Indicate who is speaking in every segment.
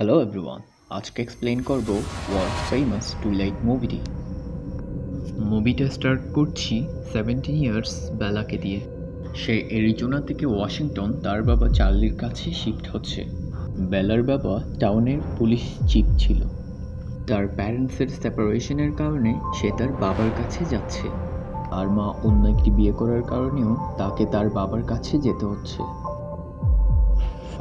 Speaker 1: Hello everyone, আজকে explain করব world famous twilight মুভিটি। মুভিটা স্টার্ট করছি 17 ইয়ার্স বেলাকে দিয়ে। সে অ্যারিজোনা থেকে ওয়াশিংটন তার বাবা চার্লির কাছে শিফট হচ্ছে। বেলার বাবা টাউনের পুলিশ চিফ ছিল। তার প্যারেন্টসের সেপারেশনের কারণে সে তার বাবার কাছে যাচ্ছে। আর মা অন্য একটি বিয়ে করার কারণেও তাকে তার বাবার কাছে যেতে হচ্ছে।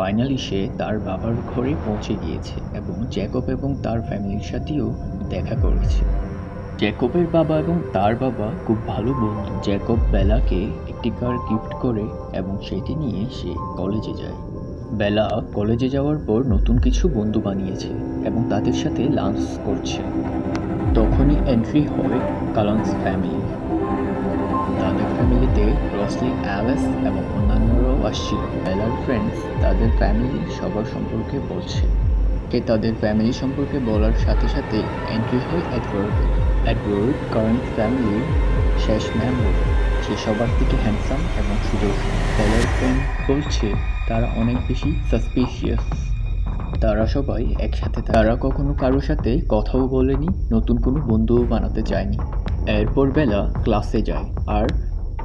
Speaker 1: ফাইনালি সে তার বাবার ঘরে পৌঁছে গিয়েছে এবং জ্যাকব এবং তার ফ্যামিলির সাথেও দেখা করেছে। জ্যাকবের বাবা এবং তার বাবা খুব ভালো বন্ধু। জ্যাকব বেলাকে একটি কার গিফট করে এবং সেটি নিয়ে সে কলেজে যায়। বেলা কলেজে যাওয়ার পর নতুন কিছু বন্ধু বানিয়েছে এবং তাদের সাথে লাঞ্চ করছে। তখনই এন্ট্রি হয় কালান্স ফ্যামিলি। তাদের ফ্যামিলিতে রসলি, অ্যালেস এবং অন্যান্যরাও আসছিল। বেলার ফ্রেন্ডস তাদের ফ্যামিলি সবার সম্পর্কে বলছে। তাদের ফ্যামিলি সম্পর্কে বলার সাথে সাথে এন্ট্রি হয় এডওয়ার্ড। এডওয়ার্ড কারেন্ট ফ্যামিলির শেষ মেম্বার। সে সবার থেকে হ্যান্ডসাম এবং সুদর্শন। বেলার ফ্রেন্ড বলছে তারা অনেক বেশি সাসপিশিয়াস। তারা সবাই একসাথে থাকে। তারা কখনো কারোর সাথে কথাও বলেনি, নতুন কোনো বন্ধুও বানাতে চায়নি। এরপর বেলা ক্লাসে যায় আর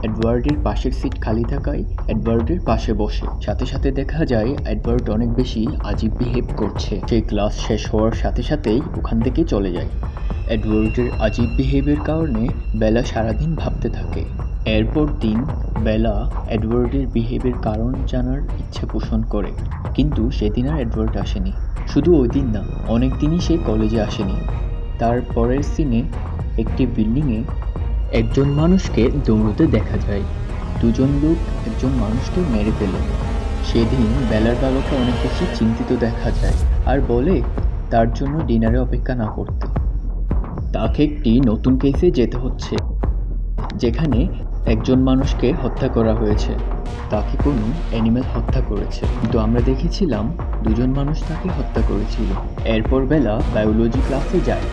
Speaker 1: এডওয়ার্ডের পাশের সিট খালি থাকায় এডওয়ার্ডের পাশে বসে। সাথে সাথে দেখা যায় এডওয়ার্ড অনেক বেশি আজীব বিহেভ করছে। সেই ক্লাস শেষ হওয়ার সাথে সাথেই ওখান থেকে চলে যায়। এডওয়ার্ডের আজীব বিহেভের কারণে বেলা সারাদিন ভাবতে থাকে। এরপর দিন বেলা এডওয়ার্ডের বিহেভের কারণ জানার ইচ্ছা পোষণ করে, কিন্তু সেদিন আর এডওয়ার্ড আসেনি। শুধু ওই দিন না, অনেক দিনই সে কলেজে আসেনি। তার পরের সিনে একটি বিল্ডিংয়ে একজন মানুষকে দৌড়তে দেখা যায়। দুজন লোক একজন মানুষকে মেরে ফেলে। সেদিন বেলার বাবাকে অনেক বেশি চিন্তিত দেখা যায় আর বলে তার জন্য ডিনারে অপেক্ষা না করতে। তাকে একটি নতুন কেসে যেতে হচ্ছে যেখানে একজন মানুষকে হত্যা করা হয়েছে। তাকে কোনো অ্যানিমেল হত্যা করেছে, কিন্তু আমরা দেখেছিলাম দুজন মানুষ তাকে হত্যা করেছিল। এরপর বেলা বায়োলজি ক্লাসে যায়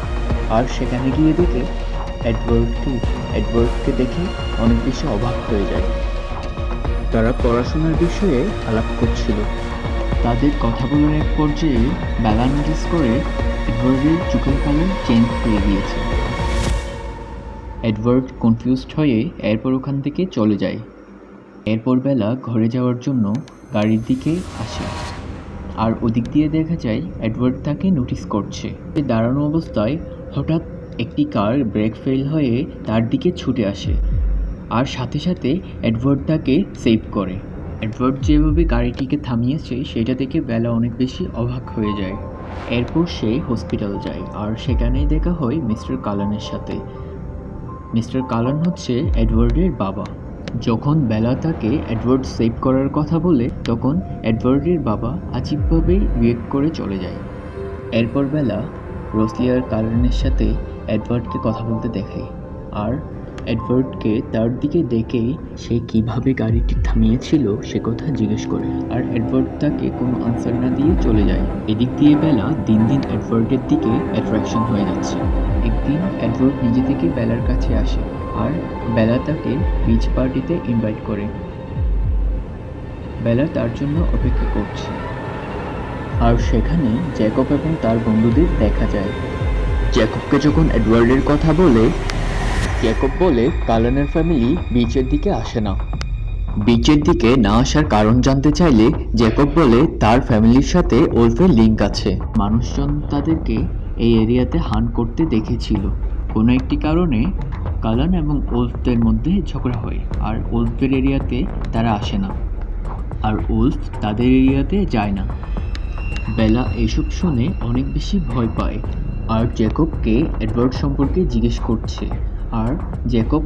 Speaker 1: আর সেখানে গিয়ে দেখে এডওয়ার্ডকে দেখে অনেক বেশি অবাক হয়ে যায়। তারা পড়াশোনার বিষয়ে আলাপ করছিল। তাদের কথা বলার এক পর্যায়ে বেলা নোটিস করে এডওয়ার্ডের চোখের কালার চেঞ্জ হয়ে গিয়েছে। এডওয়ার্ড কনফিউজড হয়ে এরপর ওখান থেকে চলে যায়। এরপর বেলা ঘরে যাওয়ার জন্য গাড়ির দিকে আসে আর ওদিক দিয়ে দেখা যায় এডওয়ার্ড তাকে নোটিস করছে। দাঁড়ানো অবস্থায় হঠাৎ একটি কার ব্রেক ফেল হয়ে তার দিকে ছুটে আসে আর সাথে সাথে এডওয়ার্ড তাকে সেভ করে। এডওয়ার্ড যেভাবে গাড়িটিকে থামিয়েছে সেটা দেখে বেলা অনেক বেশি অবাক হয়ে যায়। এরপর সে হসপিটাল যায় আর সেখানেই দেখা হয় মিস্টার কালানের সাথে। মিস্টার কালান হচ্ছে এডওয়ার্ডের বাবা। যখন বেলা তাকে এডওয়ার্ড সেভ করার কথা বলে তখন এডওয়ার্ডের বাবা আজীবভাবে রিয়েক্ট করে চলে যায়। এরপর বেলা রসলি আর কালানের সাথে এডওয়ার্ডকে কথা বলতে দেখে আর এডওয়ার্ডকে তার দিকে ডেকেই সে কিভাবে গাড়িটি থামিয়েছিল সে কথা জিজ্ঞেস করে আর এডওয়ার্ড তাকে কোনো আনসার না দিয়ে চলে যায়। এদিক দিয়ে বেলা দিন দিন এডওয়ার্ডের দিকে অ্যাট্রাকশন হয়ে যাচ্ছে। একদিন এডওয়ার্ড নিজে থেকে বেলার কাছে আসে আর বেলা তাকে বিচ পার্টিতে ইনভাইট করে। বেলা তার জন্য অপেক্ষা করছে আর সেখানে জ্যাকব এবং তার বন্ধুদের দেখা যায়। জ্যাকবকে যখন এডওয়ার্ডের কথা বলে, জ্যাকব বলে কালানের ফ্যামিলি বিচের দিকে আসে না। বিচের দিকে না আসার কারণ জানতে চাইলে জ্যাকব বলে তার ফ্যামিলির সাথে ওলফের লিঙ্ক আছে। মানুষজন তাদেরকে এই এরিয়াতে হান্ট করতে দেখেছিল। কোনো একটি কারণে কালান এবং ওলফদের মধ্যে ঝগড়া হয় আর ওলফের এরিয়াতে তারা আসে না আর ওলফ তাদের এরিয়াতে যায় না। বেলা এসব শুনে অনেক বেশি ভয় পায় আর জ্যাকবকে এডওয়ার্ড সম্পর্কে জিজ্ঞেস করছে আর জ্যাকব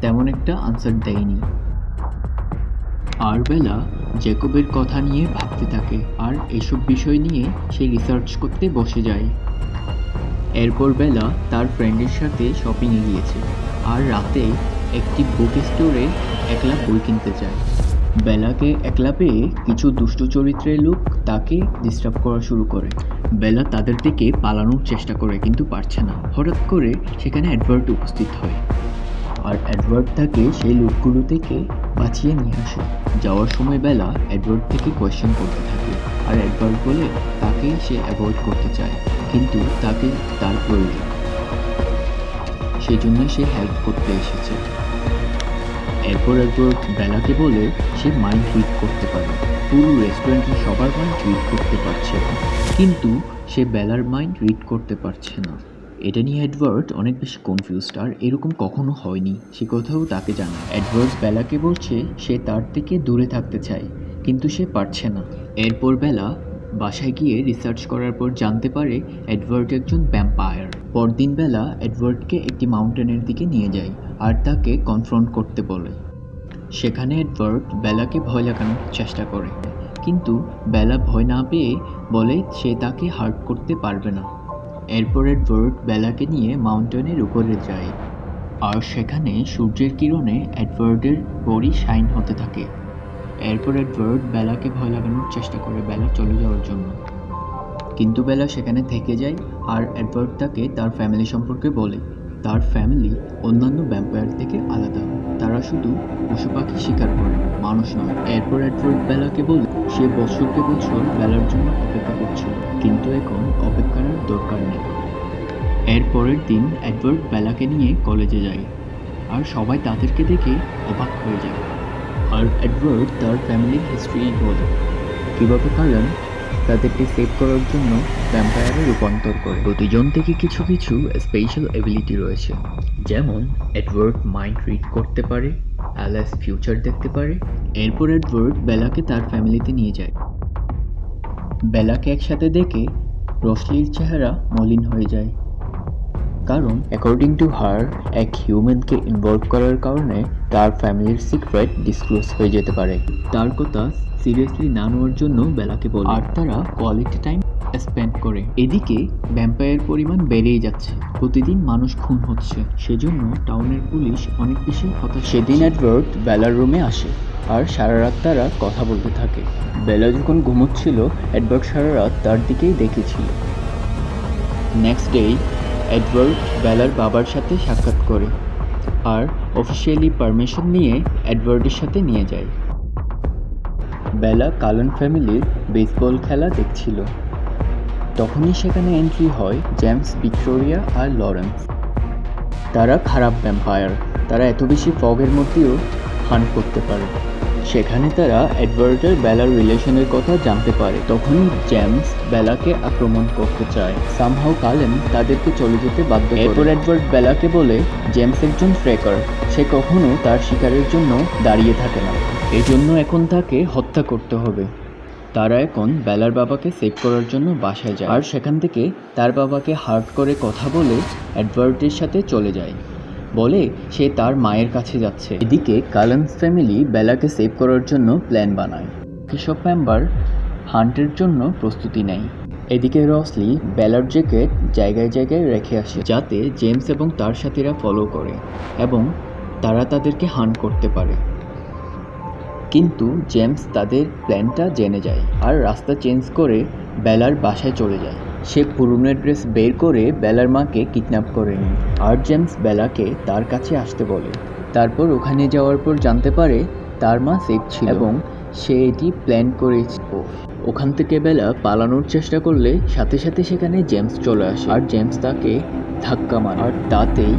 Speaker 1: তেমন একটা আনসার দেয়নি। আর বেলা জ্যাকবের কথা নিয়ে ভাবতে থাকে আর এসব বিষয় নিয়ে সে রিসার্চ করতে বসে যায়। এরপর বেলা তার ফ্রেন্ডের সাথে শপিংয়ে গিয়েছে আর রাতে একটি বুক স্টোরে একলা বই কিনতে যায়। বেলাকে একলা পেয়ে কিছু দুষ্ট চরিত্রের লোক তাকে ডিস্টার্ব করা শুরু করে। বেলা তাদের থেকে পালানোর চেষ্টা করে কিন্তু পারছে না। হঠাৎ করে সেখানে এডওয়ার্ড উপস্থিত হয় আর এডওয়ার্ড তাকে সেই লোকগুলো থেকে বাঁচিয়ে নিয়ে আসে। যাওয়ার সময় বেলা এডওয়ার্ড থেকে কোয়েশ্চেন করতে থাকে আর এডওয়ার্ড বলে তাকে সে অ্যাভয়েড করতে চায়, কিন্তু তাকে তার প্রয়োজন, সেজন্য সে হেল্প করতে এসেছে। এরপর এডওয়ার্ড বেলাকে বলে সে মাইন্ড রিড করতে পারে। পুরো রেস্টুরেন্টের সবার মাইন্ড রিড করতে পারছে না, কিন্তু সে বেলার মাইন্ড রিড করতে পারছে না। এটা নিয়ে এডওয়ার্ড অনেক বেশি কনফিউজড, আর এরকম কখনো হয়নি সে কথাও তাকে জানায়। এডওয়ার্ড বেলাকে বলছে সে তার থেকে দূরে থাকতে চায়, কিন্তু সে পারছে না। এরপর বেলা বাসায় গিয়ে রিসার্চ করার পর জানতে পারে এডওয়ার্ড একজন ভ্যাম্পায়ার। পরদিন বেলা এডওয়ার্ডকে একটি মাউন্টেনের দিকে নিয়ে যায় আর তাকে কনফ্রন্ট করতে বলে। সেখানে এডওয়ার্ড বেলাকে ভয় লাগানোর চেষ্টা করে, কিন্তু বেলা ভয় না পেয়ে বলে সে তাকে হার্ট করতে পারবে না। এরপর এডওয়ার্ড বেলাকে নিয়ে মাউন্টেনের উপরে যায়, আর সেখানে সূর্যের কিরণে এডওয়ার্ডের বডি শাইন হতে থাকে। এরপর এডওয়ার্ড বেলাকে ভয় লাগানোর চেষ্টা করে বেলা চলে যাওয়ার জন্য, কিন্তু বেলা সেখানে থেকে যায়। আর এডওয়ার্ড তাকে তার ফ্যামিলি সম্পর্কে বলে তার ফ্যামিলি অন্যান্য ভ্যাম্পায়ার থেকে আলাদা, তারা শুধু পশু পাখি শিকার করে, মানুষ নয়। এরপর এডওয়ার্ড বেলাকে বলে সে বছরকে বছর বেলার জন্য অপেক্ষা করছিল, কিন্তু এখন অপেক্ষার আর দরকার নেই। এর পরের দিন এডওয়ার্ড বেলাকে নিয়ে কলেজে যায়, আর সবাই তাদেরকে দেখে অবাক হয়ে যায়। আর এডওয়ার্ড তার ফ্যামিলির হিস্ট্রি বলে কীভাবে কালান তাদেরকে সেভ করার জন্য ভ্যাম্পায়ারে রূপান্তর করে। প্রতিজন থেকে কিছু কিছু স্পেশাল এবিলিটি রয়েছে, যেমন এডওয়ার্ড মাইন্ড রিড করতে পারে, অ্যালাস ফিউচার দেখতে পারে। এরপর এডওয়ার্ড বেলাকে তার ফ্যামিলিতে নিয়ে যায়। বেলাকে একসাথে দেখে রসলির চেহারা মলিন হয়ে যায়, কারণ অ্যাকর্ডিং টু হার এক হিউম্যানকে ইনভলভ করার কারণে তার ফ্যামিলির সিক্রেট ডিসক্লোজ হয়ে যেতে পারে। তার কথা সিরিয়াসলি না নেওয়ার জন্য বেলাকে বলে, আর তারা কোয়ালিটি টাইম স্পেন্ড করে। এদিকে ভ্যাম্পায়ার পরিমাণ বেড়েই যাচ্ছে, প্রতিদিন মানুষ খুন হচ্ছে, সেজন্য টাউনের পুলিশ অনেক বেশি হতাশ। সেদিন এডওয়ার্ড বেলার রুমে আসে, আর সারা রাত তারা কথা বলতে থাকে। বেলা যখন ঘুমোচ্ছিল এডওয়ার্ড সারা রাত তার দিকেই দেখেছিল। নেক্সট ডে এডওয়ার্ড বেলার বাবার সাথে সাক্ষাৎ করে, আর অফিসিয়ালি পারমিশন নিয়ে এডওয়ার্ডের সাথে নিয়ে যায়। বেলা কালান ফ্যামিলির বেসবল খেলা দেখছিল, তখনই সেখানে এন্ট্রি হয় জেমস, ভিক্টোরিয়া আর লরেন্স। তারা খারাপ ভ্যাম্পায়ার, তারা এত বেশি ফগের মধ্যেও হান্ট করতে পারে। সেখানে তারা এডওয়ার্ডের বেলার রিলেশনের কথা জানতে পারে। তখনই জেমস বেলাকে আক্রমণ করতে চায়, সামহাউ কালেন তাদেরকে চলে যেতে বাধ্য করে। এরপর এডওয়ার্ড বেলাকে বলে জেমস একজন ট্রেকার, সে কখনো তার শিকারের জন্য দাঁড়িয়ে থাকে না, এজন্য এখন তাকে হত্যা করতে হবে। তারা এখন বেলার বাবাকে সেভ করার জন্য বাসায় যায়, আর সেখান থেকে তার বাবাকে হার্ট করে কথা বলে এডওয়ার্ডের সাথে চলে যায়, বলে সে তার মায়ের কাছে যাচ্ছে। এদিকে কালান্স ফ্যামিলি বেলাকে সেভ করার জন্য প্ল্যান বানায়, কিসব মেম্বার হান্টের জন্য প্রস্তুতি নেয়। এদিকে রসলি বেলার জ্যাকেট জায়গায় জায়গায় রেখে আসে, যাতে জেমস এবং তার সাথীরা ফলো করে এবং তারা তাদেরকে হান্ট করতে পারে। কিন্তু জেমস তাদের প্ল্যানটা জেনে যায়, আর রাস্তা চেঞ্জ করে বেলার বাসায় চলে যায়। সে পুরনো ড্রেস বের করে বেলার মাকে কিডন্যাপ করে নেয়, আর জেমস বেলাকে তার কাছে আসতে বলে। তারপর ওখানে যাওয়ার পর জানতে পারে তার মা সেফ ছিল এবং সে এটি প্ল্যান করেছিল। ওখান থেকে বেলা পালানোর চেষ্টা করলে সাথে সাথে সেখানে জেমস চলে আসে, আর জেমস তাকে ধাক্কা মারে, আর তাতেই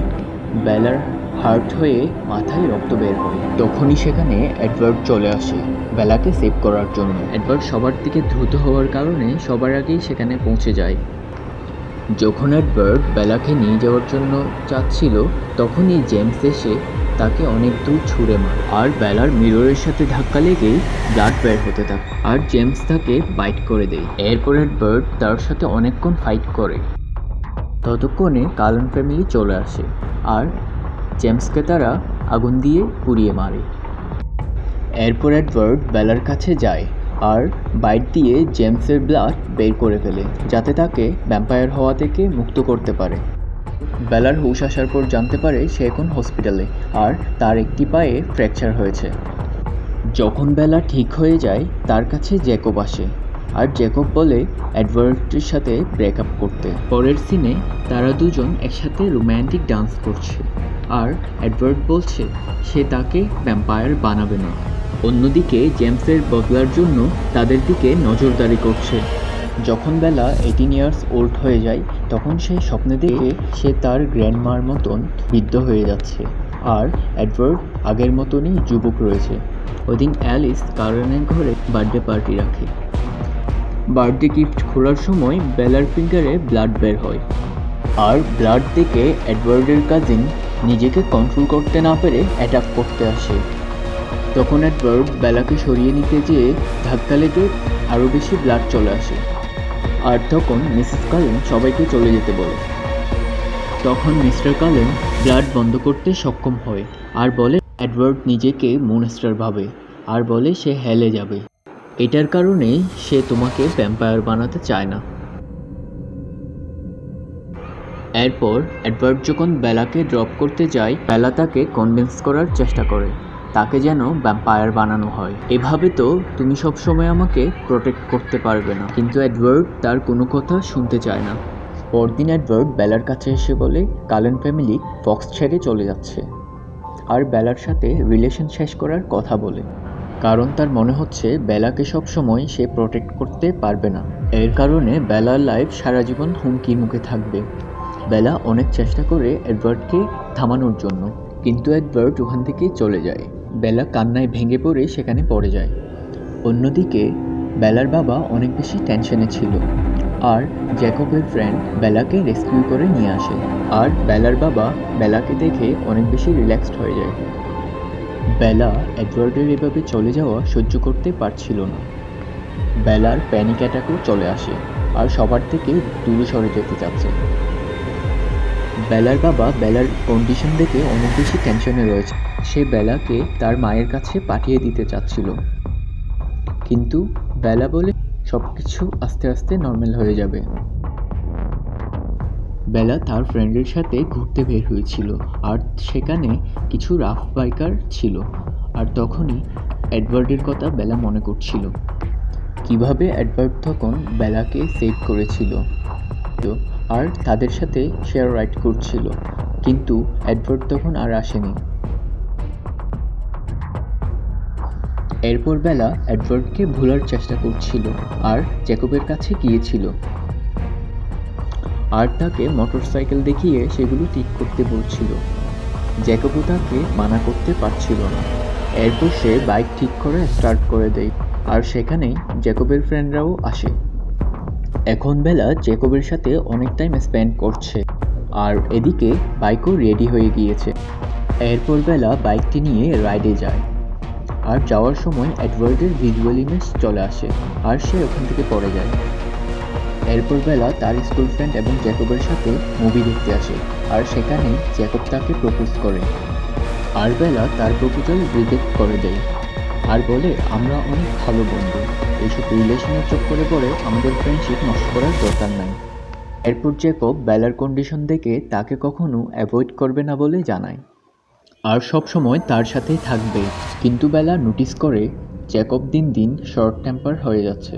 Speaker 1: বেলার হার্ট হয়ে মাথায় রক্ত বের হয়। তখনই সেখানে এডওয়ার্ড চলে আসে বেলাকে সেভ করার জন্য। এডওয়ার্ড সবার থেকে দ্রুত হওয়ার কারণে সবার আগেই সেখানে পৌঁছে যায়। যখন এডওয়ার্ড বেলাকে নিয়ে যাওয়ার জন্য চাচ্ছিল, তখনই জেমস এসে তাকে অনেক দূর ছুঁড়ে মারে, আর বেলার মিররের সাথে ধাক্কা লেগেই ব্লাড বের হতে থাকে, আর জেমস তাকে বাইট করে দেয়। এরপর এডওয়ার্ড তার সাথে অনেকক্ষণ ফাইট করে। ততক্ষণে কালান ফ্যামিলি চলে আসে, আর জেমসকে তারা আগুন দিয়ে পুড়িয়ে মারে। এরপর এডওয়ার্ড বেলার কাছে যায় আর বাইট দিয়ে জেমসের ব্লাড বের করে ফেলে, যাতে তাকে ভ্যাম্পায়ার হওয়া থেকে মুক্ত করতে পারে। বেলার হুঁশ আসার পর জানতে পারে সে এখন হসপিটালে, আর তার একটি পায়ে ফ্র্যাকচার হয়েছে। যখন বেলা ঠিক হয়ে যায় তার কাছে জ্যাকব আসে, আর জ্যাকব বলে এডওয়ার্ডের সাথে ব্রেকআপ করতে। পরের সিনে তারা দুজন একসাথে রোম্যান্টিক ডান্স করছে, আর এডওয়ার্ড বলছে সে তাকে ভ্যাম্পায়ার বানাবে না, অন্যদিকে জেমসের বদলার জন্য তাদের দিকে নজরদারি করছে। যখন বেলা 18 ইয়ার্স ওল্ড হয়ে যায় তখন সে স্বপ্নে দেখে সে তার গ্র্যান্ডমার মতন বৃদ্ধ হয়ে যাচ্ছে, আর এডওয়ার্ড আগের মতনই যুবক রয়েছে। ওইদিন অ্যালিস কারেনের ঘরে বার্থডে পার্টি রাখে। বার্থডে গিফট খোলার সময় বেলার ফিঙ্গারে ব্লাড বের হয়, আর ব্লাড দেখে এডওয়ার্ডের কাজিন নিজেকে কন্ট্রোল করতে না পেরে অ্যাটাক করতে আসে। তখন এডওয়ার্ড বেলাকে সরিয়ে নিতে যেয়ে ধাক্কা লেগে আরও বেশি ব্লাড চলে আসে, আর তখন মিসেস কালেন সবাইকে চলে যেতে বলে। তখন মিস্টার কালেন ব্লাড বন্ধ করতে সক্ষম হয় আর বলে এডওয়ার্ড নিজেকে মনস্টার ভাবে, আর বলে সে হেলে যাবে। এটার কারণে সে তোমাকে ভ্যাম্পায়ার বানাতে চায় না। এরপর এডওয়ার্ড যখন বেলাকে ড্রপ করতে যায়, বেলা তাকে কনভিন্স করার চেষ্টা করে তাকে যেন ভ্যাম্পায়ার বানানো হয়। এভাবে তো তুমি সবসময় আমাকে প্রোটেক্ট করতে পারবে না। কিন্তু এডওয়ার্ড তার কোনো কথা শুনতে চায় না। পরদিন এডওয়ার্ড বেলার কাছে এসে বলে কালেন ফ্যামিলি ফক্স ছেড়ে চলে যাচ্ছে, আর বেলার সাথে রিলেশন শেষ করার কথা বলে, কারণ তার মনে হচ্ছে বেলাকে সবসময় সে প্রোটেক্ট করতে পারবে না। এর কারণে বেলার লাইফ সারা জীবন হুমকির মুখে থাকবে। বেলা অনেক চেষ্টা করে এডওয়ার্ডকে থামানোর জন্য, কিন্তু এডওয়ার্ড ওখান থেকে চলে যায়। বেলা কান্নায় ভেঙে পড়ে সেখানে পড়ে যায়। অন্যদিকে বেলার বাবা অনেক বেশি টেনশনে ছিল, আর জ্যাকবের ফ্রেন্ড বেলাকে রেস্কিউ করে নিয়ে আসে, আর বেলার বাবা বেলাকে দেখে অনেক বেশি রিল্যাক্সড হয়ে যায়। বেলা এডওয়ার্ডের এভাবে চলে যাওয়া সহ্য করতে পারছিল না। বেলার প্যানিক অ্যাটাকও চলে আসে, আর সবার থেকে দূরে সরে যেতে চাচ্ছে। বেলার বাবা বেলার কন্ডিশন দেখে অনেক বেশি টেনশনে রয়েছে। সে বেলাকে তার মায়ের কাছে পাঠিয়ে দিতে চাচ্ছিল, কিন্তু বেলা বলে সব কিছু আস্তে আস্তে নর্মাল হয়ে যাবে। বেলা তার ফ্রেন্ডের সাথে ঘুরতে বের হয়েছিল, আর সেখানে কিছু রাফ বাইকার ছিল, আর তখনই এডওয়ার্ডের কথা বেলা মনে করছিল, কিভাবে এডওয়ার্ড তখন বেলাকে সেভ করেছিল আর তাদের সাথে শেয়ার রাইড করছিল, কিন্তু এডওয়ার্ড তখন আর আসেনি। এরপর বেলা এডওয়ার্ডকে ভোলার চেষ্টা করছিল, আর জ্যাকবের কাছে গিয়েছিল, আর তাকে মোটরসাইকেল দেখিয়ে সেগুলো ঠিক করতে বলছিল। জ্যাকবও তাকে মানা করতে পারছিল না। এরপর সে বাইক ঠিক করে স্টার্ট করে দেয়, আর সেখানেই জ্যাকবের ফ্রেন্ডরাও আসে। এখন বেলা জ্যাকবের সাথে অনেক টাইম স্পেন্ড করছে, আর এদিকে বাইকও রেডি হয়ে গিয়েছে। এরপর বেলা বাইকটি নিয়ে রাইডে যায়, আর যাওয়ার সময় এডওয়ার্ডের ভিজুয়াল ইমেজ চলে আসে, আর সে ওখান থেকে পড়ে যায়। এরপর বেলা তার স্কুল ফ্রেন্ড এবং জ্যাকবের সাথে মুভি দেখতে আসে, আর সেখানেই জ্যাকব তাকে প্রপোজ করে, আর বেলা তার প্রপোজাল রিজেক্ট করে দেয়, আর বলে আমরা অনেক ভালো বন্ধু, এইসব রিলেশনের চক্করে পড়ে আমাদের ফ্রেন্ডশিপ নষ্ট করার দরকার নাই। এরপর জ্যাকব বেলার কন্ডিশন দেখে তাকে কখনো অ্যাভয়েড করবে না বলে জানায়, আর সব সময় তার সাথেই থাকবে। কিন্তু বেলা নোটিস করে জ্যাকব দিন দিন শর্ট টেম্পার হয়ে যাচ্ছে,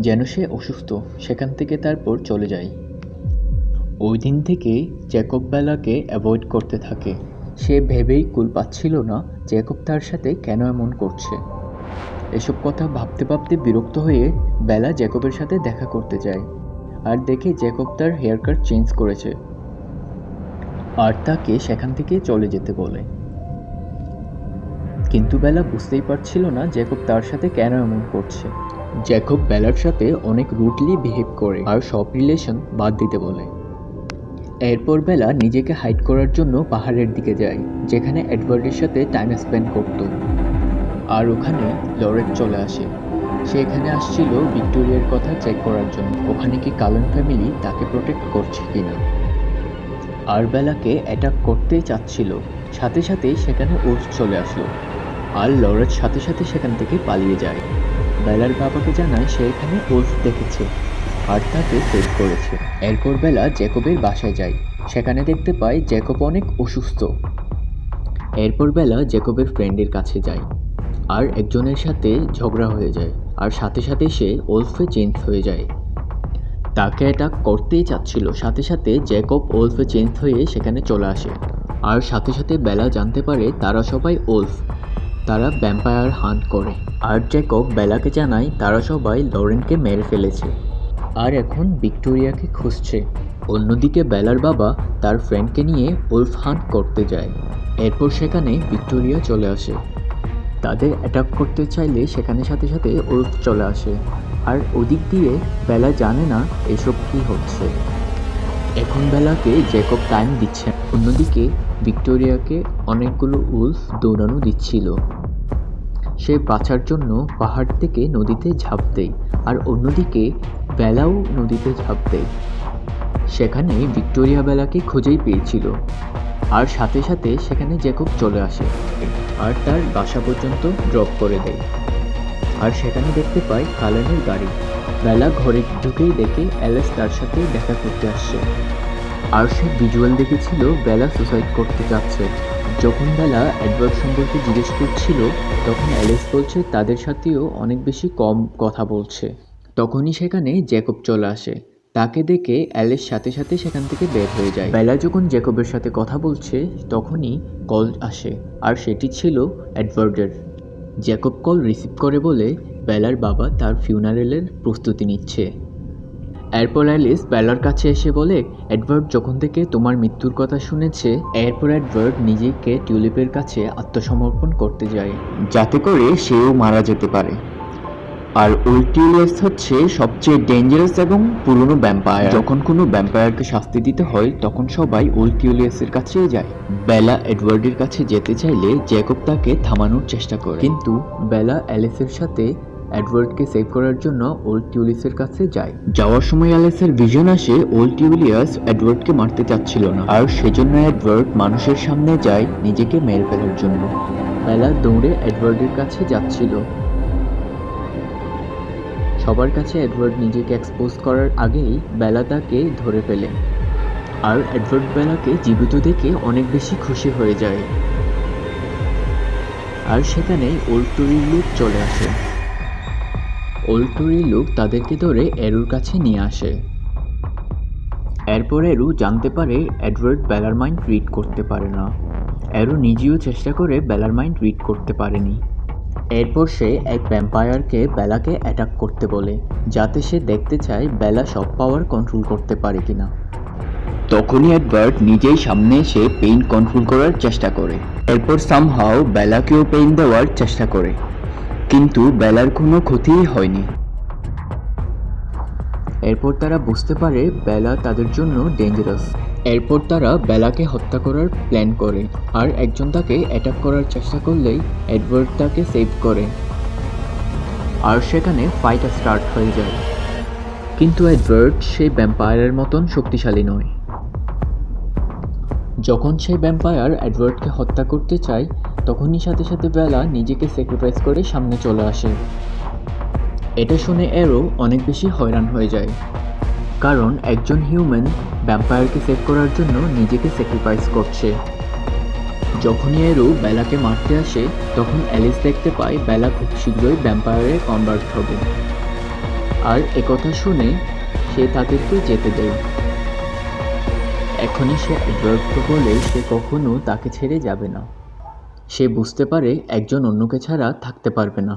Speaker 1: যেন সে অসুস্থ। সেখান থেকে তারপর চলে যায়। ওই দিন থেকে জ্যাকব বেলাকে অ্যাভয়েড করতে থাকে। সে ভেবেই কুল পাচ্ছিল না জ্যাকব তার সাথে কেন এমন করছে। এসব কথা ভাবতে ভাবতে বিরক্ত হয়ে বেলা জ্যাকবের সাথে দেখা করতে যায়, আর দেখে জ্যাকব তার হেয়ার কাট চেঞ্জ করেছে, আর তাকে সেখান থেকে চলে যেতে বলে। কিন্তু বেলা বুঝতেই পারছিল না জ্যাকব তার সাথে কেন এমন করছে। জ্যাকব বেলার সাথে অনেক রুডলি বিহেভ করে, আর সব রিলেশন বাদ দিতে বলে। এরপর বেলা নিজেকে হাইড করার জন্য পাহাড়ের দিকে যায়, যেখানে এডওয়ার্ডের সাথে টাইম স্পেন্ড করত। আর ওখানে লরেট চলে আসে। সে এখানে আসছিল ভিক্টোরিয়ার কথা চেক করার জন্য, ওখানে কি কালেন ফ্যামিলি তাকে প্রোটেক্ট করছে কিনা। আর বেলাকে অ্যাটাক করতেই চাচ্ছিল, সাথে সাথেই সেখানে ওলফ চলে আসলো, আর লরেট সাথে সাথে সেখান থেকে পালিয়ে যায়। বেলার বাবাকে জানায় সে এখানে ওলফ দেখেছে, আর তাকে সেভ করেছে। এরপর বেলা জ্যাকবের বাসায় যায়, সেখানে দেখতে পায় জ্যাকব অনেক অসুস্থ। এরপর বেলা জ্যাকবের ফ্রেন্ডের কাছে যায়, আর একজনের সাথে ঝগড়া হয়ে যায়, আর সাথে সাথে সে ওলফে চেঞ্জ হয়ে যায়। তাকে অ্যাটাক করতেই চাচ্ছিল, সাথে সাথে জ্যাকব ওলফে চেঞ্জ হয়ে সেখানে চলে আসে, আর সাথে সাথে বেলা জানতে পারে তারা সবাই ওলফ। তারা ভ্যাম্পায়ার হান্ট করে। আর জ্যাকব বেলাকে জানায় তারা সবাই লরেনকে মেরে ফেলেছে আর এখন ভিক্টোরিয়াকে খুঁজছে। অন্যদিকে বেলার বাবা তার ফ্রেন্ডকে নিয়ে উলফ হান্ট করতে যায়। এরপর সেখানে ভিক্টোরিয়া চলে আসে। তাদের অ্যাটাক করতে চাইলে সেখানে সাথে সাথে উলফ চলে আসে। আর ওদিক দিয়ে বেলা জানে না এসব কি হচ্ছে। এখন বেলাকে জ্যাকব টাইম দিচ্ছে। অন্যদিকে ভিক্টোরিয়াকে অনেকগুলো উলফ দৌড়ানো দিচ্ছিল। সে বাঁচার জন্য পাহাড় থেকে নদীতে ঝাঁপ দেয় আর অন্যদিকে বেলাও নদীতে ঝাঁপ দেয়। সেখানে ভিক্টোরিয়া বেলাকে খুঁজেই পেয়েছিল আর সাথে সাথে সেখানে জ্যাকব চলে আসে আর তার বাসা পর্যন্ত ড্রপ করে দেয়। আর সেখানে দেখতে পায় কালেনের গাড়ি। বেলা ঘরে ঢুকেই দেখে অ্যালেস তার সাথে দেখা করতে আসছে আর সে ভিজুয়াল দেখেছিল বেলা সুসাইড করতে যাচ্ছে। যখন বেলা এডওয়ার্ড সম্পর্কে জিজ্ঞেস করছিল তখন অ্যালেস বলছে তাদের সাথেও অনেক বেশি কম কথা বলছে। তখনই সেখানে জ্যাকব চলে আসে। তাকে দেখে অ্যালেস সাথে সাথে সেখান থেকে বের হয়ে যায়। বেলা যখন জ্যাকবের সাথে কথা বলছে তখনই কল আসে আর সেটি ছিল এডওয়ার্ডের। জ্যাকব কল রিসিভ করে বলে বেলার বাবা তার ফিউনারেলের প্রস্তুতি নিচ্ছে। এরপর অ্যালিস বেলার কাছে এসে বলে এডওয়ার্ড যখন থেকে তোমার মৃত্যুর কথা শুনেছে। এরপর এডওয়ার্ড নিজেকে টিউলিপের কাছে আত্মসমর্পণ করতে যায় যাতে করে সেও মারা যেতে পারে। আর উলটিউলিয়াস হচ্ছে সবচেয়ে ডেঞ্জারাস এবং পুরনো ভ্যাম্পায়ার। যখন কোনো ভ্যাম্পায়ারকে শাস্তি দিতে হয় তখন সবাই উলটিউলিয়াসের কাছেই যায়। বেলা এডওয়ার্ডের কাছে যেতে চাইলে জ্যাকব তাকে থামানোর চেষ্টা করে, কিন্তু বেলা অ্যালিসের সাথে এডওয়ার্ডকে সেভ করার জন্য উলটিউলিয়াসের কাছে যায়। যাওয়ার সময় অ্যালিসের ভিশন আসে উলটিউলিয়াস এডওয়ার্ডকে মারতে চাচ্ছিল না আর সেজন্য এডওয়ার্ড মানুষের সামনে যায় নিজেকে মেরে ফেলার জন্য। বেলা দৌড়ে এডওয়ার্ডের কাছে যাচ্ছিল। সবার কাছে এডওয়ার্ড নিজেকে এক্সপোজ করার আগেই বেলা তাকে ধরে ফেলে আর এডওয়ার্ড বেলাকে জীবিত দেখে অনেক বেশি খুশি হয়ে যায়। আর সেখানেই ওল্ডটুরির লোক চলে আসে। ওল্ডটুরির লোক তাদেরকে ধরে এরুর কাছে নিয়ে আসে। এরপর এরু জানতে পারে এডওয়ার্ড বেলার মাইন্ড রিড করতে পারে না। এরু নিজেও চেষ্টা করে বেলার মাইন্ড রিড করতে পারেনি। এরপর সে এক ভ্যাম্পায়ারকে বেলাকে অ্যাটাক করতে বলে যাতে সে দেখতে চায় বেলা সব পাওয়ার কন্ট্রোল করতে পারে কিনা। তখনই এডওয়ার্ড নিজেই সামনে এসে পেইন কন্ট্রোল করার চেষ্টা করে। এরপর সামহাও বেলাকেও পেইন দেওয়ার চেষ্টা করে, কিন্তু বেলার কোনো ক্ষতিই হয়নি। এরপর তারা বুঝতে পারে বেলা তাদের জন্য ডেঞ্জারাস। এরপর তারা বেলাকে হত্যা করার প্ল্যান করে আর একজন তাকে অ্যাটাক করার চেষ্টা করলেই এডওয়ার্ড তাকে সেভ করে আর সেখানে ফাইট স্টার্ট হয়ে যায়। কিন্তু এডওয়ার্ড সেই ভ্যাম্পায়ারের মতন শক্তিশালী নয়। যখন সেই ভ্যাম্পায়ার এডওয়ার্ডকে হত্যা করতে চায় তখনই সাথে সাথে বেলা নিজেকে স্যাক্রিফাইস করে সামনে চলে আসে। এটা শুনে এরও অনেক বেশি হয়রান হয়ে যায়, কারণ একজন হিউম্যান ভ্যাম্পায়ারকে সেভ করার জন্য নিজেকে স্যাক্রিফাইস করছে। যখনই এরু বেলাকে মারতে আসে তখন অ্যালিস দেখতে পায় বেলা খুব শীঘ্রই ভ্যাম্পায়ারে কনভার্ট হবে আর একথা শুনে সে তাদেরকে যেতে দেয়। এখনই সে এডওয়ার্ডকে বলে সে কখনো তাকে ছেড়ে যাবে না। সে বুঝতে পারে একজন অন্যকে ছাড়া থাকতে পারবে না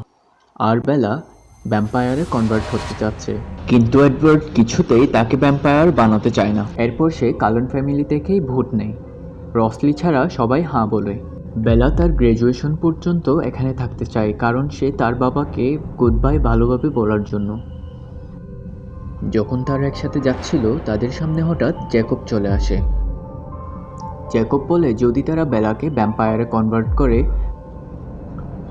Speaker 1: আর বেলা ভ্যাম্পায়ারে কনভার্ট হতে চাচ্ছে, কিন্তু এডওয়ার্ড কিছুতেই তাকে ভ্যাম্পায়ার বানাতে চায় না। এরপর সে কালন ফ্যামিলি থেকেই ভোট নেয়। রসলি ছাড়া সবাই হাঁ বলে। বেলা তার গ্র্যাজুয়েশন পর্যন্ত এখানে থাকতে চায় কারণ সে তার বাবাকে গুড বাই ভালোভাবে বলার জন্য। যখন তারা একসাথে যাচ্ছিল তাদের সামনে হঠাৎ জ্যাকব চলে আসে। জ্যাকব বলে যদি তারা বেলাকে ভ্যাম্পায়ারে কনভার্ট করে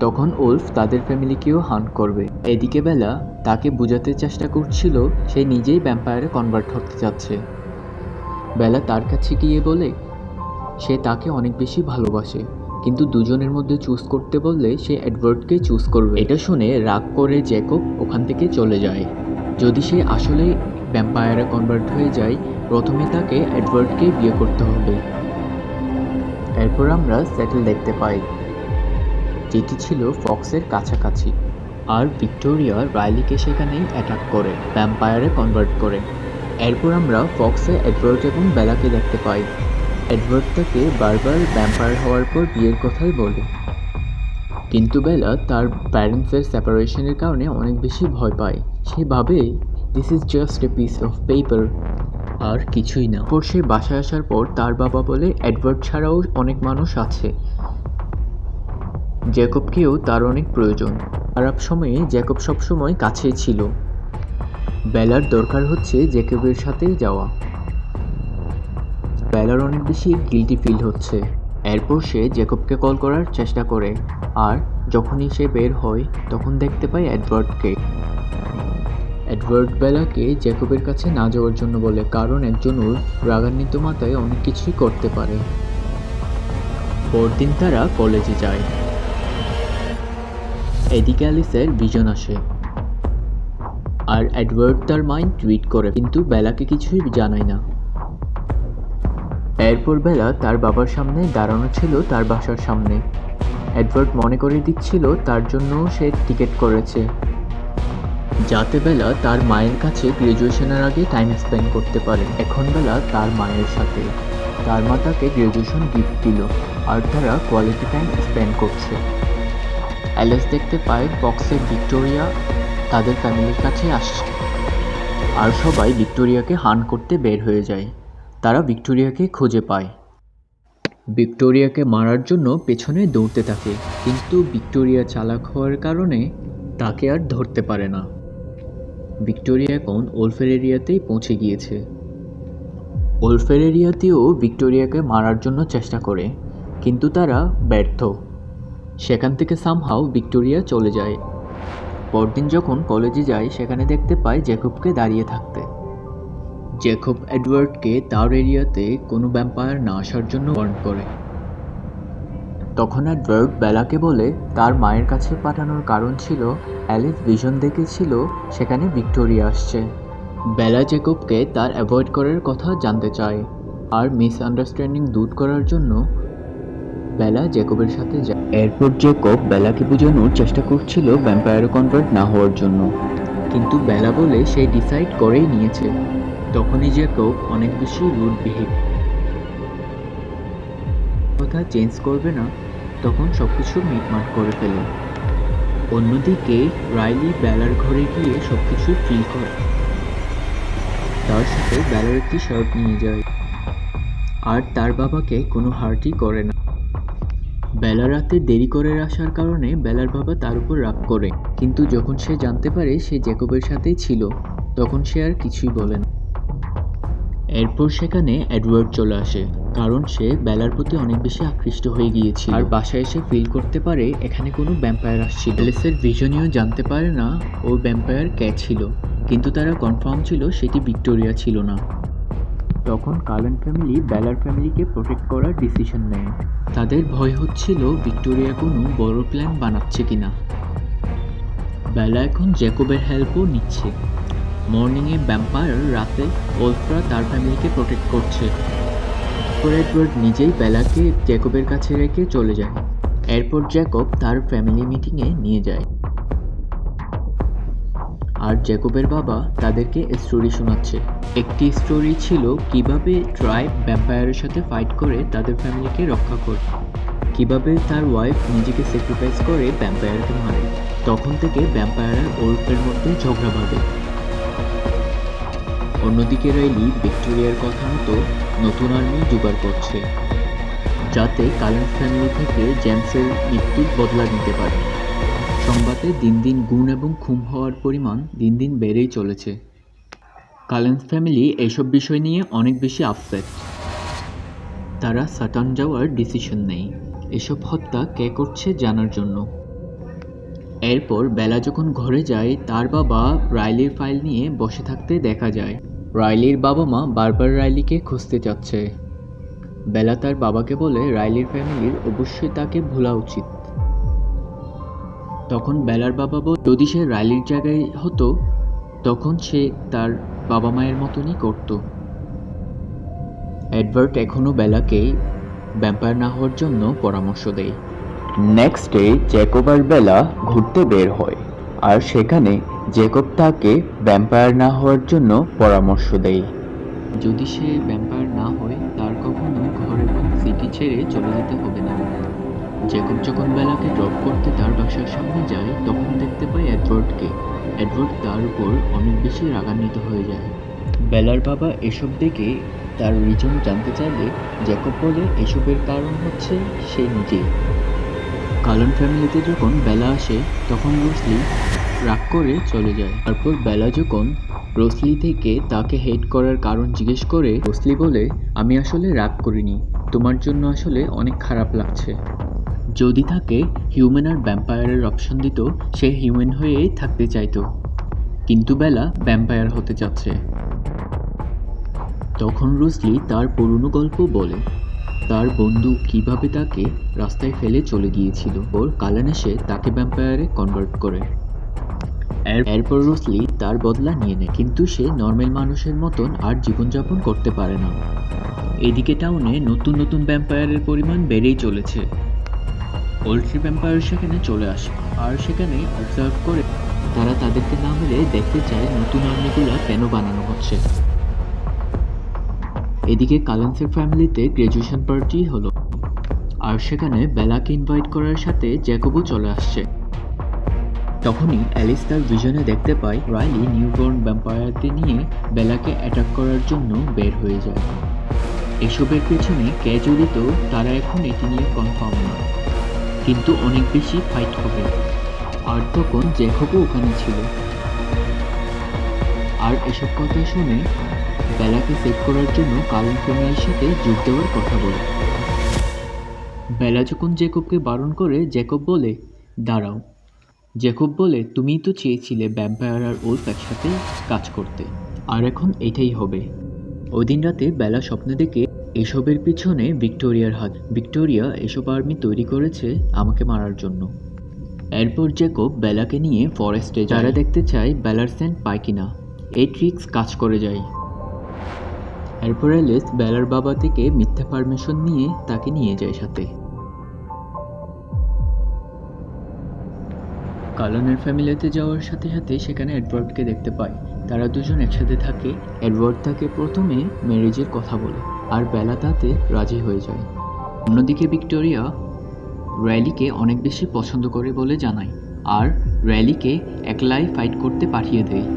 Speaker 1: তখন উলফ তাদের ফ্যামিলিকেও হান্ট করবে। এদিকে বেলা তাকে বোঝাতে চেষ্টা করছিল সে নিজেই ভ্যাম্পায়ারে কনভার্ট হতে চাচ্ছে। বেলা তার কাছে গিয়ে বলে সে তাকে অনেক বেশি ভালোবাসে, কিন্তু দুজনের মধ্যে চুজ করতে বললে সে এডওয়ার্ডকে চুজ করবে। এটা শুনে রাগ করে জ্যাকব ওখান থেকে চলে যায়। যদি সে আসলে ভ্যাম্পায়ারে কনভার্ট হয়ে যায় প্রথমে তাকে এডওয়ার্ডকে বিয়ে করতে হবে। এরপর আমরা সেটেল দেখতে পাই, যেটি ছিল ফক্সের কাছাকাছি, আর ভিক্টোরিয়া রাইলিকে সেখানেই অ্যাটাক করে ভ্যাম্পায়ারে কনভার্ট করে। এরপর আমরা ফক্সে এডওয়ার্ড এবং বেলাকে দেখতে পাই। এডওয়ার্ড তাকে বারবার ভ্যাম্পায়ার হওয়ার পর বিয়ের কথাই বলে, কিন্তু বেলা তার প্যারেন্টসের সেপারেশনের কারণে অনেক বেশি ভয় পায়। সে ভাবে this is just a piece of paper, আর কিছুই না। পর সে বাসায় আসার পর তার বাবা বলে এডওয়ার্ড ছাড়াও অনেক মানুষ আছে, জ্যাকবকেও তার অনেক প্রয়োজন। খারাপ সময়ে জ্যাকব সবসময় কাছেই ছিল। বেলার দরকার হচ্ছে জ্যাকবের সাথেই যাওয়া। বেলার অনেক বেশি গিল্টি ফিল হচ্ছে। এরপর সে জ্যাকবকে কল করার চেষ্টা করে, আর যখনই সে বের হয় তখন দেখতে পায় এডওয়ার্ডকে। এডওয়ার্ড বেলাকে জ্যাকবের কাছে না যাওয়ার জন্য বলে, কারণ একজন উলফ রাগান্বিত মাথায় অনেক কিছুই করতে পারে। পরদিন তারা কলেজে যায়। এদিকে অ্যালিসের ভিশন আসে, আর এডওয়ার্ড তার মাইন্ড টুইট করে, কিন্তু বেলাকে কিছুই জানায় না। এরপর বেলা তার বাবার সামনে দাঁড়ানো ছিল, তার বাসার সামনে। এডওয়ার্ড মনে করে দিচ্ছিল তার জন্য সে টিকিট করেছে, যাতে বেলা তার মায়ের কাছে গ্রাজুয়েশনের আগে টাইম স্পেন্ড করতে পারে। এখন বেলা তার মায়ের সাথে, তার মা তাকে গ্রাজুয়েশন গিফট দিল, আর তারা কোয়ালিটি টাইম স্পেন্ড করছে। অ্যালিস দেখতে পায় বক্সের ভিক্টোরিয়া তাদের ফ্যামিলির কাছে আসছে, আর সবাই ভিক্টোরিয়াকে হান্ট করতে বের হয়ে যায়। তারা ভিক্টোরিয়াকে খুঁজে পায়। ভিক্টোরিয়াকে মারার জন্য পেছনে দৌড়তে থাকে, কিন্তু ভিক্টোরিয়া চালাক হওয়ার কারণে তাকে আর ধরতে পারে না। ভিক্টোরিয়া এখন ওলফের এরিয়াতেই পৌঁছে গিয়েছে। ওলফের এরিয়াতেও ভিক্টোরিয়াকে মারার জন্য চেষ্টা করে, কিন্তু তারা ব্যর্থ। সেখান থেকে সামহাও ভিক্টোরিয়া চলে যায়। পরদিন যখন কলেজে যায় সেখানে দেখতে পায় জ্যাকবকে দাঁড়িয়ে থাকতে। জ্যাকব এডওয়ার্ডকে তার এরিয়াতে কোনো ভ্যাম্পায়ার না আসার জন্য ওয়ার্ন করে। তখন এডওয়ার্ড বেলাকে বলে তার মায়ের কাছে পাঠানোর কারণ ছিল অ্যালিস ভিশন দেখেছিল সেখানে ভিক্টোরিয়া আসছে। বেলা জ্যাকবকে তার অ্যাভয়েড করার কথা জানতে চায়, আর মিসআন্ডারস্ট্যান্ডিং দূর করার জন্য বেলা জ্যাকবের সাথে যায়। এরপর জ্যাকব বেলাকে বোঝানোর চেষ্টা করছিল ভ্যাম্পায়ারে কনভার্ট না হওয়ার জন্য, কিন্তু বেলা বলে সে ডিসাইড করেই নিয়েছে। তখনই জ্যাকব অনেক বেশি রুড বিহেভ, কথা চেঞ্জ করবে না, তখন সবকিছু মিটমাট করে ফেলে। অন্যদিকে রাইলি বেলার ঘরে গিয়ে সবকিছু ফিল করে। তার সাথে বেলার একটি শার্ট নিয়ে যায়, আর তার বাবাকে কোনো হার্টই করে না। বেলা রাতে দেরি করে আসার কারণে বেলার বাবা তার উপর রাগ করে, কিন্তু যখন সে জানতে পারে সে জ্যাকবের সাথেই ছিল তখন সে আর কিছুই বলে না। এরপর সেখানে এডওয়ার্ড চলে আসে, কারণ সে বেলার প্রতি অনেক বেশি আকৃষ্ট হয়ে গিয়েছিল, আর বাসায় এসে ফিল করতে পারে এখানে কোনো ভ্যাম্পায়ার আসছিল। অ্যালিসের ভিশনিও জানতে পারে না ও ভ্যাম্পায়ার কে ছিল, কিন্তু তারা কনফার্ম ছিল সেটি ভিক্টোরিয়া ছিল না। তখন কালেন ফ্যামিলি বেলার ফ্যামিলিকে প্রোটেক্ট করার ডিসিশন নেয়। তাদের ভয় হচ্ছিল ভিক্টোরিয়া কোনো বড় প্ল্যান বানাচ্ছে কিনা। বেলা এখন জ্যাকবের হেল্পও নিচ্ছে। মর্নিংয়ে ভ্যাম্পায়ার, রাতে ওলফরা তার ফ্যামিলিকে প্রোটেক্ট করছে। এডওয়ার্ড নিজেই বেলাকে জ্যাকবের কাছে রেখে চলে যায়। এরপর জ্যাকব তার ফ্যামিলি মিটিংয়ে নিয়ে যায়, আর জ্যাকবের বাবা তাদেরকে স্টোরি শোনাচ্ছে। একটি স্টোরি ছিল কিভাবে ট্রাইব ভ্যাম্পায়ারের সাথে ফাইট করে তাদের ফ্যামিলিকে রক্ষা করে, কিভাবে তার ওয়াইফ নিজেকে স্যাক্রিফাইস করে ভ্যাম্পায়ারকে মারে। তখন থেকে ভ্যাম্পায়ার আর ওলফের মধ্যে ঝগড়া বাঁধে। অন্যদিকে রাইলি ভিক্টোরিয়ার কথা মতো নতুন আর্মি জোগাড় করছে, যাতে কালেন ফ্যামিলি থেকে জেমসের মৃত্যুর বদলা নিতে পারে। সংবাদে দিন দিন গুণ এবং খুন হওয়ার পরিমাণ দিন দিন বেড়েই চলেছে। কালেন ফ্যামিলি এইসব বিষয় নিয়ে অনেক বেশি আপসেট। তারা সাটার্ন যাওয়ার ডিসিশন নেয় এসব হত্যা কে করছে জানার জন্য। এরপর বেলা যখন ঘরে যায় তার বাবা রাইলির ফাইল নিয়ে বসে থাকতে দেখা যায়। রাইলির বাবা মা বারবার রাইলিকে খুঁজতে চাচ্ছে। বেলা তার বাবাকে বলে রাইলির ফ্যামিলির অবশ্যই তাকে ভোলা উচিত। তখন বেলার বাবা বলে যদি সে রাইলির জায়গায় হতো তখন সে তার বাবা মায়ের মতনই করত। এডওয়ার্ড এখনও বেলাকে ভ্যাম্পায়ার না হওয়ার জন্য পরামর্শ দেয়। নেক্সট ডে জ্যাকব আর বেলা ঘুরতে বের হয়, আর সেখানে জ্যাকব তাকে ভ্যাম্পায়ার না হওয়ার জন্য পরামর্শ দেয়। যদি সে ভ্যাম্পায়ার না হয় তার কখনো ঘর এবং সিটি ছেড়ে চলে যেতে হবে না। জ্যাকব যখন বেলাকে ড্রপ করতে তার বাসার সামনে যায় তখন দেখতে পায় এডওয়ার্ডকে। এডওয়ার্ড তার উপর অনেক বেশি রাগান্বিত হয়ে যায়। বেলার বাবা এসব দেখে তার রিজন জানতে চাইলে জ্যাকব বলে এসবের কারণ হচ্ছে সে নিজেই। কালন ফ্যামিলিতে যখন বেলা আসে তখন রোসলি রাগ করে চলে যায়। তারপর বেলা যখন রোসলি থেকে তাকে হেট করার কারণ জিজ্ঞেস করে, রোসলি বলে আমি আসলে রাগ করিনি, তোমার জন্য আসলে অনেক খারাপ লাগছে। যদি তাকে হিউম্যান আর ভ্যাম্পায়ারের অপশন দিত সে হিউম্যান হয়েই থাকতে চাইতো, কিন্তু বেলা ভ্যাম্পায়ার হতে চাচ্ছে। তখন রোসলি তার পুরনো গল্প বলে, তার বন্ধু কিভাবে তাকে রাস্তায় ফেলে চলে গিয়েছিল, ওর কালান এসে তাকে ভ্যাম্পায়ারে কনভার্ট করে। এরপর রোসলি তার বদলা নিয়ে নেয়, কিন্তু সে নর্মাল মানুষের মতন আর জীবনযাপন করতে পারে না। এদিকে টাউনে নতুন নতুন ভ্যাম্পায়ারের পরিমাণ বেড়েই চলেছে। ওল্ড ভ্যাম্পায়ার সেখানে চলে আসে আর সেখানে অবজার্ভ করে তারা তাদেরকে না মেরে দেখতে চায় নতুন আর্মিগুলা কেন বানানো হচ্ছে। এদিকে কালেন্সের ফ্যামিলিতে গ্র্যাজুয়েশন পার্টি হলো আর সেখানে বেলাকে ইনভাইট করার সাথে জ্যাকবও চলে আসছে। তখনই অ্যালিস তার ভিশনে দেখতে পায় রাইলি নিউবর্ন ভ্যাম্পায়ারদের নিয়ে বেলাকে অ্যাটাক করার জন্য বের হয়ে যায়। এসবের পেছনে কে জড়িত তারা এখন এটি নিয়ে কনফার্ম না, কিন্তু অনেক বেশি ফাইট হবে। আর তখন জ্যাকবও ওখানে ছিল আর এসব কথা শুনে বেলাকে সেভ করার জন্য কালন ফ্যামিলির সাথে যোগ দেওয়ার কথা বলে। বেলা যখন জ্যাকবকে বারণ করে জ্যাকব বলে দাঁড়াও। জ্যাকব বলে তুমিই তো চেয়েছিলে ভ্যাম্পায়ার আর ওলফ একসাথে কাজ করতে, আর এখন এটাই হবে। ওই দিন রাতে বেলা স্বপ্নে দেখে এসবের পিছনে ভিক্টোরিয়ার হাত। ভিক্টোরিয়া এসব আর্মি তৈরি করেছে আমাকে মারার জন্য। এরপর জ্যাকব বেলাকে নিয়ে ফরেস্টে যারা দেখতে চায় বেলার সেন্ট পায় কিনা। এই ট্রিক্স কাজ করে যায়। এরপর অ্যালিস বেলার বাবা থেকে মিথ্যা পারমিশন নিয়ে তাকে নিয়ে যায় সাথে। কালনের ফ্যামিলিতে যাওয়ার সাথে সাথে সেখানে এডওয়ার্ডকে দেখতে পায়। তারা দুজন একসাথে থাকে। এডওয়ার্ড তাকে প্রথমে ম্যারেজের কথা বলে আর বেলা তাতে রাজি হয়ে যায়। অন্যদিকে ভিক্টোরিয়া র্যালিকে অনেক বেশি পছন্দ করে বলে জানায় আর র্যালিকে একলাই ফাইট করতে পাঠিয়ে দেয়।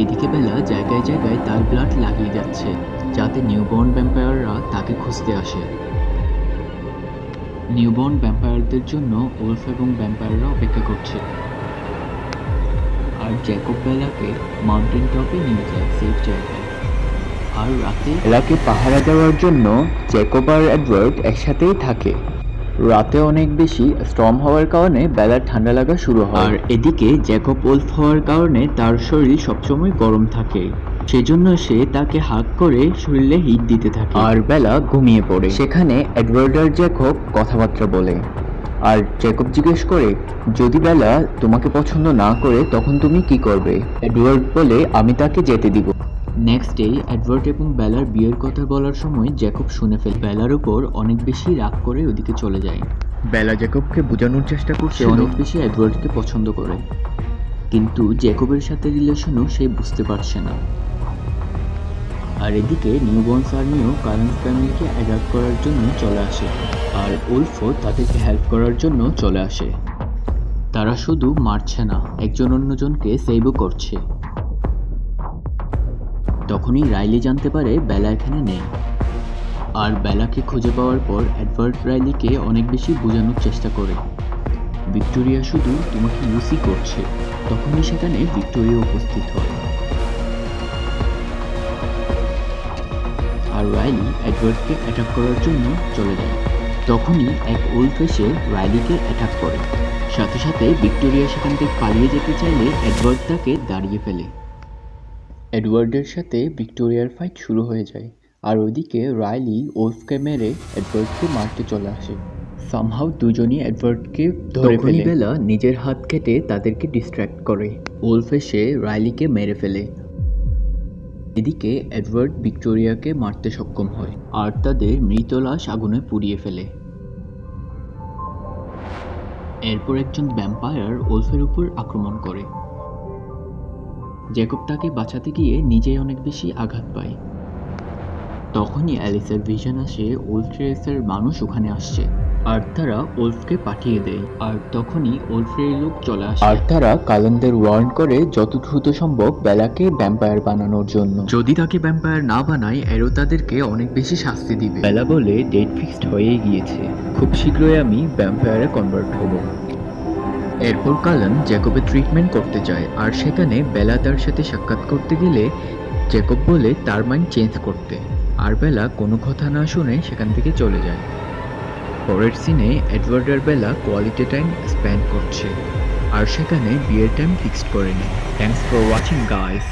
Speaker 1: এদিকে বেলা জায়গায় জায়গায় তার ব্লাড লাগিয়ে যাচ্ছে যাতে নিউবর্ন ভ্যাম্পায়াররা তাকে খুঁজতে আসে। নিউবর্ন ভ্যাম্পায়ারদের জন্য ওলফ এবং ভ্যাম্পায়াররা অপেক্ষা করছে আর জ্যাকব বেলাকে মাউন্টেন টপে নিয়ে যায় সেফ জায়গায়। আর রাতে বেলাকে পাহারা দেওয়ার জন্য জ্যাকব আর এডওয়ার্ড একসাথেই থাকে। রাতে অনেক বেশি স্টর্ম হওয়ার কারণে বেলার ঠান্ডা লাগা শুরু হয় আর এদিকে জ্যাকব ওলফ হওয়ার কারণে তার শরীর সবসময় গরম থাকে, সেজন্য সে তাকে হাত করে শরীরে হিট দিতে থাকে আর বেলা ঘুমিয়ে পড়ে। সেখানে এডওয়ার্ড আর জ্যাকব কথাবার্তা বলে আর জ্যাকব জিজ্ঞেস করে যদি বেলা তোমাকে পছন্দ না করে তখন তুমি কি করবে। এডওয়ার্ড বলে আমি তাকে যেতে দিব। নেক্সট ডে এডওয়ার্ড এবং বেলার বিয়ের কথা বলার সময় জ্যাকব শুনে ফেলে। বেলার উপর অনেক বেশি রাগ করে ওদিকে চলে যায়। বেলা জ্যাকবকে বোঝানোর চেষ্টা করছে অনেক বেশি এডওয়ার্ডকে পছন্দ করে, কিন্তু জ্যাকবের সাথে রিলেশনও সে বুঝতে পারছে না। আর এদিকে নিউবর্নস আর্মিও কারেন্ট ফ্যামিলিকে অ্যাটাক করার জন্য চলে আসে আর ওলফও তাদেরকে হেল্প করার জন্য চলে আসে। তারা শুধু মারছে না, একজন অন্যজনকে সেভও করছে। তখনই রাইলি জানতে পারে বেলা এখানে নেই আর বেলাকে খুঁজে পাওয়ার পর এডওয়ার্ড রাইলিকে অনেক বেশি বোঝানোর চেষ্টা করে ভিক্টোরিয়া শুধু তোমাকে ইউসি করছে। তখনই সেখানে ভিক্টোরিয়া উপস্থিত হয় আর রাইলি এডওয়ার্ডকে অ্যাটাক করার জন্য চলে যায়। তখনই এক ওল্ফ এসে রাইলিকে অ্যাটাক করে, সাথে সাথে ভিক্টোরিয়া সেখান থেকে পালিয়ে যেতে চাইলে এডওয়ার্ড তাকে দাঁড়িয়ে ফেলে। এডওয়ার্ডের সাথে ভিক্টোরিয়ার ফাইট শুরু হয়ে যায় আর ওইদিকে রাইলি ওলফকে মেরে এডওয়ার্ডকে মারতে চলে আসে। সামহাউ দুজনই এডওয়ার্ডকে ধরে ফেলে। বেলা নিজের হাত কেটে তাদেরকে ডিস্ট্র্যাক্ট করে। ওলফ এসে রাইলিকে মেরে ফেলে। এদিকে এডওয়ার্ড ভিক্টোরিয়াকে মারতে সক্ষম হয় আর তাদের মৃত লাশ আগুনে পুড়িয়ে ফেলে। এরপর একজন ভ্যাম্পায়ার ওলফের উপর আক্রমণ করে। জ্যাকব তাকে বাঁচাতে গিয়ে নিজেই অনেক বেশি আঘাত পায়। তখনই অ্যালিসের ভিশন আসে ওল্ফ্রেসের মানুষ ওখানে আসছে, আর তারা ওল্ফকে পাঠিয়ে দেয়। আর তখনই ওল্ফের লোক চলে আসে, আর তারা কালেনদের ওয়ার্ন করে যত দ্রুত সম্ভব বেলাকে ভ্যাম্পায়ার বানানোর জন্য। যদি তাকে ভ্যাম্পায়ার না বানায় এরও তাদেরকে অনেক বেশি শাস্তি দিবে। বেলা বলে ডেট ফিক্সড হয়েই গিয়েছে, খুব শীঘ্রই আমি ভ্যাম্পায়ারে কনভার্ট হব। এরপর কালান জ্যাকবের ট্রিটমেন্ট করতে যায়, আর সেখানে বেলা তার সাথে সাক্ষাৎ করতে গেলে জ্যাকব বলে তার মাইন্ড চেঞ্জ করতে, আর বেলা কোনো কথা না শুনে সেখান থেকে চলে যায়। পরের সিনে এডওয়ার্ড আর বেলা কোয়ালিটি টাইম স্পেন্ড করছে, আর সেখানে বিয়ের টাইম ফিক্সড করে নেয়। Thanks for watching guys.